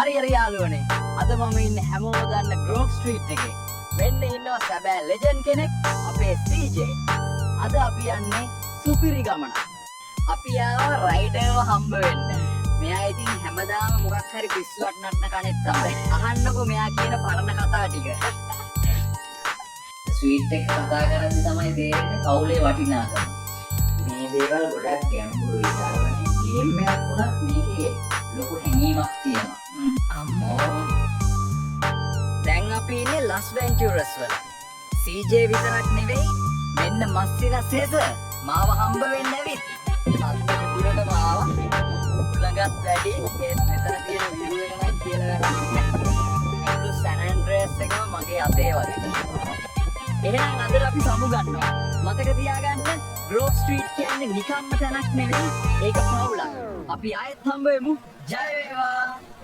හරි යාළුවනේ. අද මම ඉන්නේ හැමෝම දන්න ග්‍රෝව් ස්ට්‍රීට් එකේ. මෙන්න ඉන්නවා සැබෑ ලෙජන්ඩ් කෙනෙක් අපේ CJ. අද අපි යන්නේ සුපිරි ගමන. අපි ආව රයිඩර්ව හම්බ වෙන්න. මෙයා ඉතින් හැමදාම මොකක් හරි පිස්සුවක් නටන කණෙක් තමයි. අහන්නකෝ මෙයා කියන පරණ කතා ටික. ස්වීට් එක කතා කරද්දි තමයි තේරෙන්නේ පවුලේ වටිනාකම. මේ දේවල් ගොඩක් ගැඹුරුයි යාළුවනේ. ගේම් එකක් වුණත් මේකේ ලොකු හැඟීමක් තියෙනවා. අම්මෝ. දැන් අපි ඉන්නේ ලස් වෙන්චුරස් වල. CJ විතරක් නෙවෙයි මෙන්න මස්සිනා සේසර් මාව හම්බ වෙන්න ඇවිත්. සම්පූර්ණ දුරටම ආවා. ළඟත් වැඩි ඒත් මෙතන තියෙන view එක නම් කියලා වැඩක්. මුළු සැන් ඇන්ඩ්‍රියාස් එකම මගේ අතේ වගේ. එහෙනම් අද අපි සමු ගන්නවා. මතක තියාගන්න ග්‍රෝව් ස්ට්‍රීට් කියන්නේ නිකම්ම තැනක් නෙවෙයි. ඒක පවුලක්. අපි ආයෙත් හම්බ වෙමු. ජය වේවා.